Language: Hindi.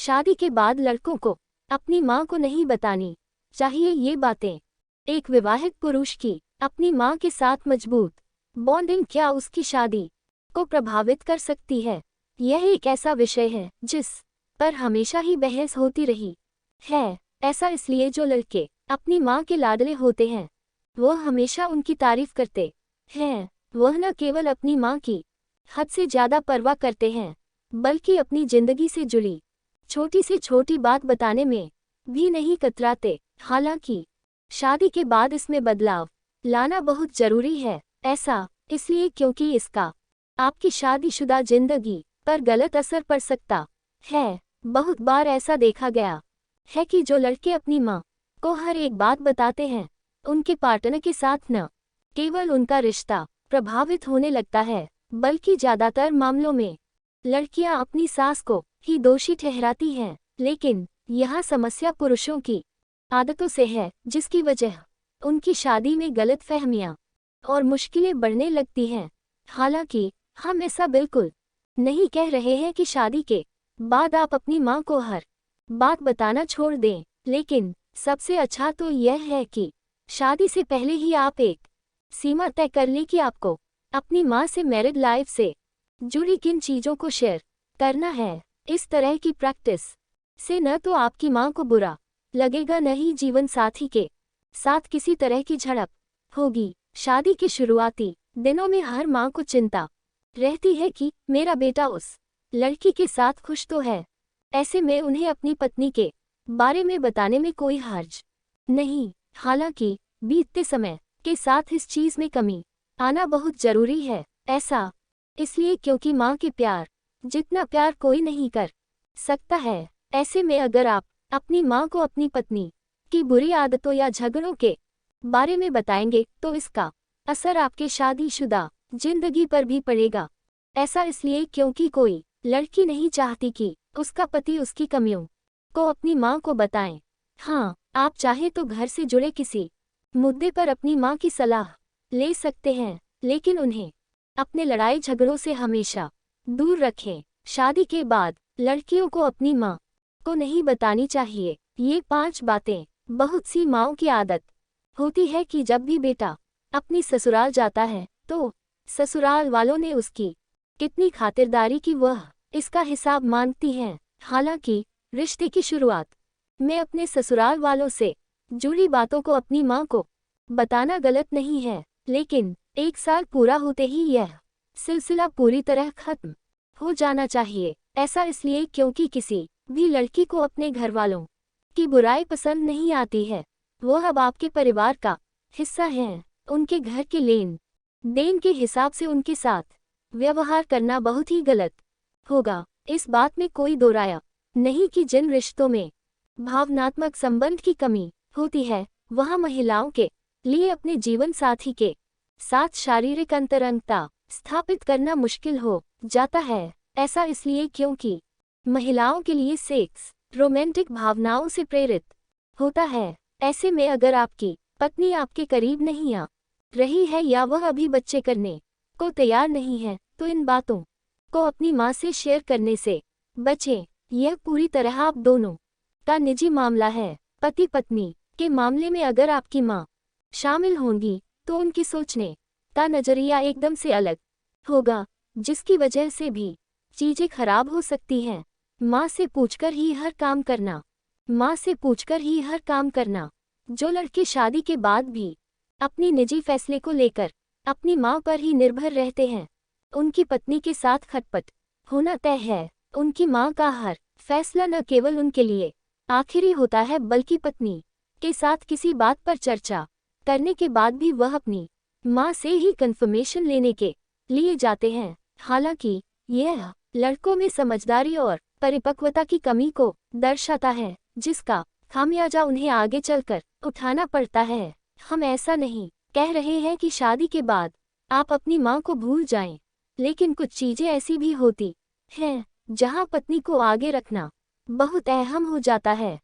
शादी के बाद लड़कों को अपनी माँ को नहीं बतानी चाहिए ये बातें। एक विवाहित पुरुष की अपनी माँ के साथ मजबूत बॉन्डिंग क्या उसकी शादी को प्रभावित कर सकती है? यह एक ऐसा विषय है जिस पर हमेशा ही बहस होती रही है। ऐसा इसलिए जो लड़के अपनी माँ के लाडले होते हैं वो हमेशा उनकी तारीफ करते हैं। वह न केवल अपनी माँ की हद से ज़्यादा परवाह करते हैं बल्कि अपनी जिंदगी से जुड़ी छोटी से छोटी बात बताने में भी नहीं कतराते। हालांकि शादी के बाद इसमें बदलाव लाना बहुत जरूरी है। ऐसा इसलिए क्योंकि इसका आपकी शादीशुदा जिंदगी पर गलत असर पड़ सकता है। बहुत बार ऐसा देखा गया है कि जो लड़के अपनी माँ को हर एक बात बताते हैं उनके पार्टनर के साथ न केवल उनका रिश्ता प्रभावित होने लगता है बल्कि ज़्यादातर मामलों में लड़कियां अपनी सास को ही दोषी ठहराती हैं। लेकिन यह समस्या पुरुषों की आदतों से है जिसकी वजह उनकी शादी में गलतफहमियां और मुश्किलें बढ़ने लगती हैं। हालांकि हम ऐसा बिल्कुल नहीं कह रहे हैं कि शादी के बाद आप अपनी माँ को हर बात बताना छोड़ दें, लेकिन सबसे अच्छा तो यह है कि शादी से पहले ही आप एक सीमा तय कर लें कि आपको अपनी माँ से मैरिड लाइफ से जुड़ी किन चीज़ों को शेयर करना है। इस तरह की प्रैक्टिस से न तो आपकी माँ को बुरा लगेगा न ही जीवन साथी के साथ किसी तरह की झड़प होगी। शादी के शुरुआती दिनों में हर माँ को चिंता रहती है कि मेरा बेटा उस लड़की के साथ खुश तो है। ऐसे में उन्हें अपनी पत्नी के बारे में बताने में कोई हर्ज नहीं। हालांकि बीतते समय के साथ इस चीज़ में कमी आना बहुत जरूरी है। ऐसा इसलिए क्योंकि माँ के प्यार जितना प्यार कोई नहीं कर सकता है। ऐसे में अगर आप अपनी माँ को अपनी पत्नी की बुरी आदतों या झगड़ों के बारे में बताएंगे तो इसका असर आपके शादीशुदा जिंदगी पर भी पड़ेगा। ऐसा इसलिए क्योंकि कोई लड़की नहीं चाहती कि उसका पति उसकी कमियों को अपनी माँ को बताएं। हाँ, आप चाहे तो घर से जुड़े किसी मुद्दे पर अपनी माँ की सलाह ले सकते हैं, लेकिन उन्हें अपने लड़ाई झगड़ों से हमेशा दूर रखें। शादी के बाद लड़कियों को अपनी माँ को नहीं बतानी चाहिए ये 5 बातें। बहुत सी माँओं की आदत होती है कि जब भी बेटा अपनी ससुराल जाता है तो ससुराल वालों ने उसकी कितनी खातिरदारी की वह इसका हिसाब मांगती हैं। हालांकि रिश्ते की शुरुआत में अपने ससुराल वालों से जुड़ी बातों को अपनी माँ को बताना गलत नहीं है, लेकिन 1 साल पूरा होते ही यह सिलसिला पूरी तरह खत्म हो जाना चाहिए। ऐसा इसलिए क्योंकि किसी भी लड़की को अपने घर वालों की बुराई पसंद नहीं आती है। वह अब आपके परिवार का हिस्सा हैं। उनके घर के लेन देन के हिसाब से उनके साथ व्यवहार करना बहुत ही गलत होगा। इस बात में कोई दो राय नहीं कि जिन रिश्तों में भावनात्मक संबंध की कमी होती है वहाँ महिलाओं के लिए अपने जीवन साथी के साथ शारीरिक अंतरंगता स्थापित करना मुश्किल हो जाता है। ऐसा इसलिए क्योंकि महिलाओं के लिए सेक्स रोमांटिक भावनाओं से प्रेरित होता है। ऐसे में अगर आपकी पत्नी आपके करीब नहीं आ रही है या वह अभी बच्चे करने को तैयार नहीं है तो इन बातों को अपनी माँ से शेयर करने से बचें। यह पूरी तरह आप दोनों का निजी मामला है। पति पत्नी के मामले में अगर आपकी माँ शामिल होंगी तो उनकी सोचने का नजरिया एकदम से अलग होगा, जिसकी वजह से भी चीजें खराब हो सकती हैं। माँ से पूछकर ही हर काम करना। माँ से पूछकर ही हर काम करना। जो लड़के शादी के बाद भी अपनी निजी फैसले को लेकर अपनी माँ पर ही निर्भर रहते हैं उनकी पत्नी के साथ खटपट होना तय है। उनकी माँ का हर फैसला न केवल उनके लिए आखिरी होता है बल्कि पत्नी के साथ किसी बात पर चर्चा करने के बाद भी वह अपनी माँ से ही कंफर्मेशन लेने के लिए जाते हैं। हालांकि यह लड़कों में समझदारी और परिपक्वता की कमी को दर्शाता है जिसका खामियाजा उन्हें आगे चलकर उठाना पड़ता है। हम ऐसा नहीं कह रहे हैं कि शादी के बाद आप अपनी माँ को भूल जाएं, लेकिन कुछ चीजें ऐसी भी होती हैं जहाँ पत्नी को आगे रखना बहुत अहम हो जाता है।